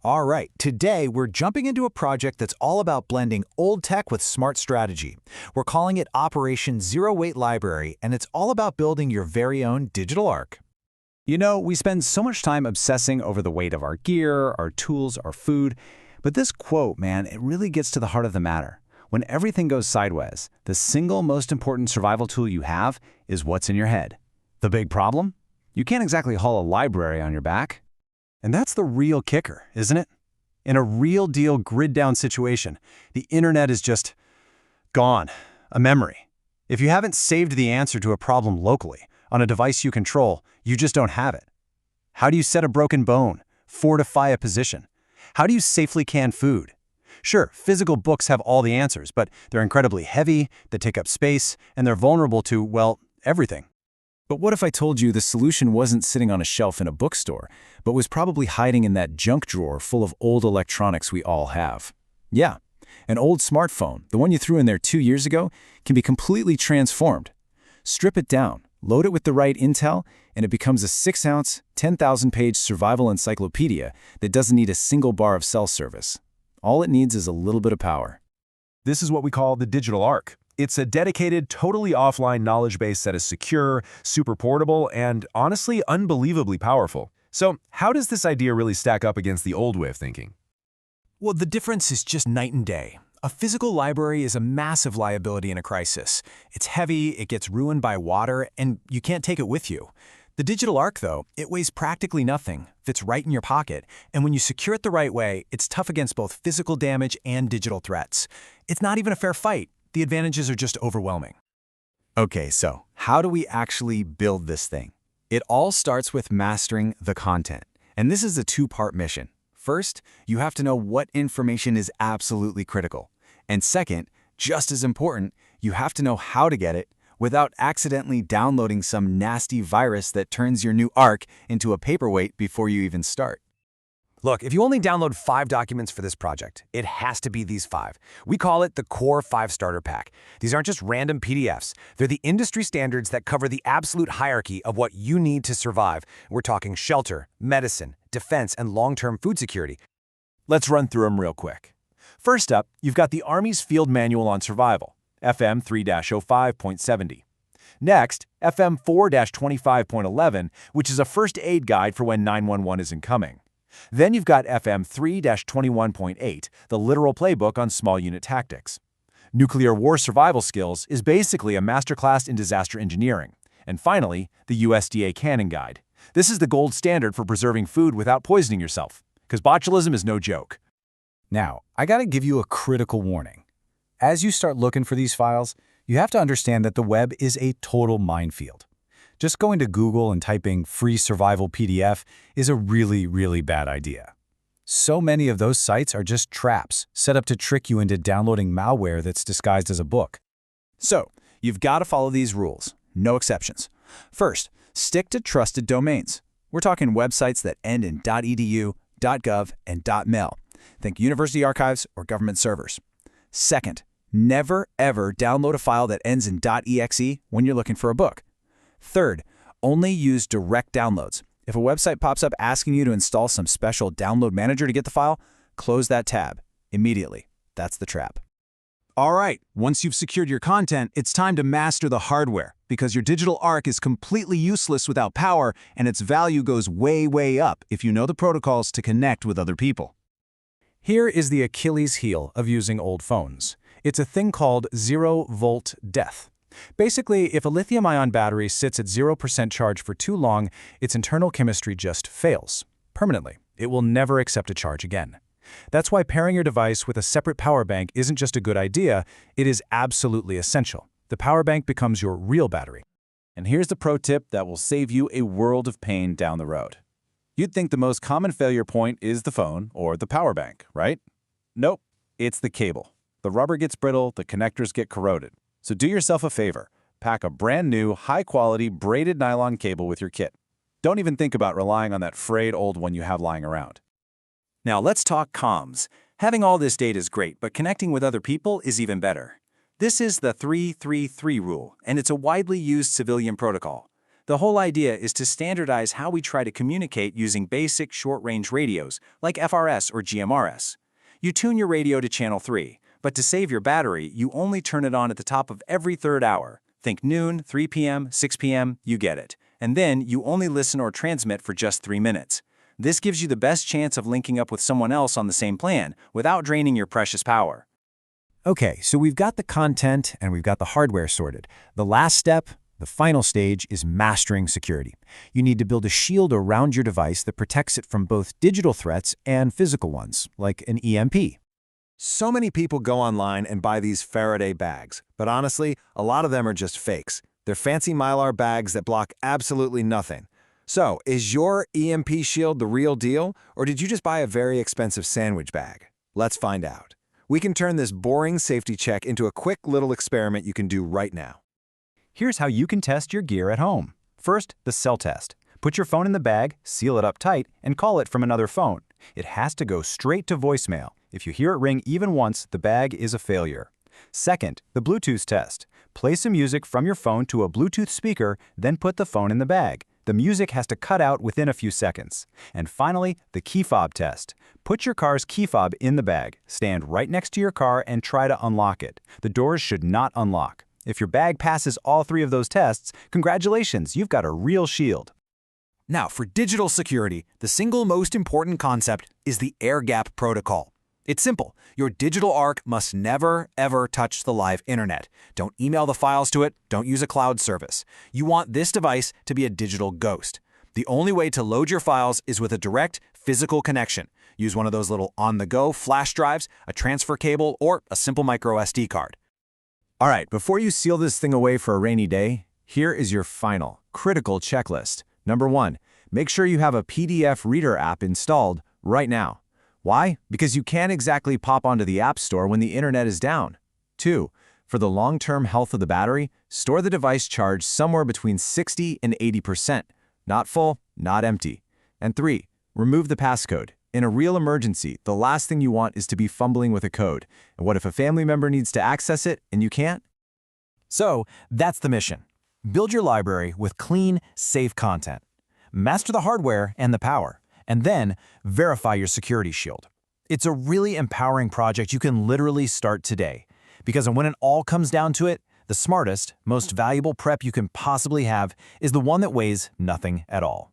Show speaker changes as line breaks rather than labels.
All right, today we're jumping into a project that's all about blending old tech with smart strategy. We're calling it Operation Zero Weight Library, and it's all about building your very own digital ark.
You know, we spend so much time obsessing over the weight of our gear, our tools, our food, but this quote, man, it really gets to the heart of the matter. When everything goes sideways, the single most important survival tool you have is what's in your head. The big problem? You can't exactly haul a library on your back. And that's the real kicker, isn't it? In a real deal grid-down situation, the internet is just gone, a memory. If you haven't saved the answer to a problem locally, on a device you control, you just don't have it. How do you set a broken bone, fortify a position? How do you safely can food? Sure, physical books have all the answers, but they're incredibly heavy, they take up space, and they're vulnerable to, well, everything.
But what if I told you the solution wasn't sitting on a shelf in a bookstore, but was probably hiding in that junk drawer full of old electronics we all have? Yeah, an old smartphone, the one you threw in there 2 years ago, can be completely transformed. Strip it down, load it with the right intel, and it becomes a 6-ounce, 10,000-page survival encyclopedia that doesn't need a single bar of cell service. All it needs is a little bit of power.
This is what we call the digital ark. It's a dedicated, totally offline knowledge base that is secure, super portable, and honestly, unbelievably powerful. So, how does this idea really stack up against the old way of thinking?
Well, the difference is just night and day. A physical library is a massive liability in a crisis. It's heavy, it gets ruined by water, and you can't take it with you. The digital ark, though, it weighs practically nothing, fits right in your pocket, and when you secure it the right way, it's tough against both physical damage and digital threats. It's not even a fair fight. The advantages are just overwhelming.
Okay, so how do we actually build this thing? It all starts with mastering the content. And this is a two-part mission. First, you have to know what information is absolutely critical. And second, just as important, you have to know how to get it without accidentally downloading some nasty virus that turns your new ark into a paperweight before you even start.
Look, if you only download 5 documents for this project, it has to be these 5. We call it the Core 5 Starter Pack. These aren't just random PDFs. They're the industry standards that cover the absolute hierarchy of what you need to survive. We're talking shelter, medicine, defense, and long-term food security.
Let's run through them real quick. First up, you've got the Army's Field Manual on Survival, FM 3-05.70. Next, FM 4-25.11, which is a first aid guide for when 911 is incoming. Then you've got FM 3-21.8, the literal playbook on small unit tactics. Nuclear war survival skills is basically a masterclass in disaster engineering. And finally, the USDA Cannon Guide. This is the gold standard for preserving food without poisoning yourself, because botulism is no joke.
Now, I gotta give you a critical warning. As you start looking for these files, you have to understand that the web is a total minefield. Just going to Google and typing free survival PDF is a really bad idea. So many of those sites are just traps set up to trick you into downloading malware that's disguised as a book.
So, you've got to follow these rules, no exceptions. First, stick to trusted domains. We're talking websites that end in .edu, .gov, and .mil. Think university archives or government servers. Second, never ever download a file that ends in .exe when you're looking for a book. Third, only use direct downloads. If a website pops up asking you to install some special download manager to get the file, close that tab immediately. That's the trap.
All right, once you've secured your content, it's time to master the hardware, because your digital ark is completely useless without power, and its value goes way up if you know the protocols to connect with other people.
Here is the Achilles heel of using old phones. It's a thing called zero-volt death. Basically, if a lithium-ion battery sits at 0% charge for too long, its internal chemistry just fails. Permanently. It will never accept a charge again. That's why pairing your device with a separate power bank isn't just a good idea, it is absolutely essential. The power bank becomes your real battery.
And here's the pro tip that will save you a world of pain down the road. You'd think the most common failure point is the phone or the power bank, right? Nope, it's the cable. The rubber gets brittle, the connectors get corroded. So do yourself a favor, pack a brand new, high-quality braided nylon cable with your kit. Don't even think about relying on that frayed old one you have lying around.
Now let's talk comms. Having all this data is great, but connecting with other people is even better. This is the 3-3-3 rule, and it's a widely used civilian protocol. The whole idea is to standardize how we try to communicate using basic short-range radios like FRS or GMRS. You tune your radio to channel 3, but to save your battery, you only turn it on at the top of every third hour. Think noon, 3 p.m., 6 p.m., you get it. And then you only listen or transmit for just 3 minutes. This gives you the best chance of linking up with someone else on the same plan without draining your precious power.
Okay, so we've got the content and we've got the hardware sorted. The last step, the final stage, is mastering security. You need to build a shield around your device that protects it from both digital threats and physical ones, like an EMP.
So many people go online and buy these Faraday bags, but honestly, a lot of them are just fakes. They're fancy Mylar bags that block absolutely nothing. So, is your EMP shield the real deal, or did you just buy a very expensive sandwich bag? Let's find out. We can turn this boring safety check into a quick little experiment you can do right now.
Here's how you can test your gear at home. First, the cell test. Put your phone in the bag, seal it up tight, and call it from another phone. It has to go straight to voicemail. If you hear it ring even once, the bag is a failure. Second, the Bluetooth test. Play some music from your phone to a Bluetooth speaker, then put the phone in the bag. The music has to cut out within a few seconds. And finally, the key fob test. Put your car's key fob in the bag, stand right next to your car, and try to unlock it. The doors should not unlock. If your bag passes all 3 of those tests, congratulations, you've got a real shield.
Now, for digital security, the single most important concept is the air gap protocol. It's simple. Your digital arc must never, ever touch the live internet. Don't email the files to it. Don't use a cloud service. You want this device to be a digital ghost. The only way to load your files is with a direct physical connection. Use one of those little on-the-go flash drives, a transfer cable, or a simple micro SD card.
All right, before you seal this thing away for a rainy day, here is your final, critical checklist. Number 1, make sure you have a PDF Reader app installed right now. Why? Because you can't exactly pop onto the App Store when the internet is down. 2, for the long-term health of the battery, store the device charged somewhere between 60 and 80%. Not full, not empty. And 3, remove the passcode. In a real emergency, the last thing you want is to be fumbling with a code. And what if a family member needs to access it and you can't?
So, that's the mission. Build your library with clean, safe content. Master the hardware and the power. And then, verify your security shield. It's a really empowering project you can literally start today. Because when it all comes down to it, the smartest, most valuable prep you can possibly have is the one that weighs nothing at all.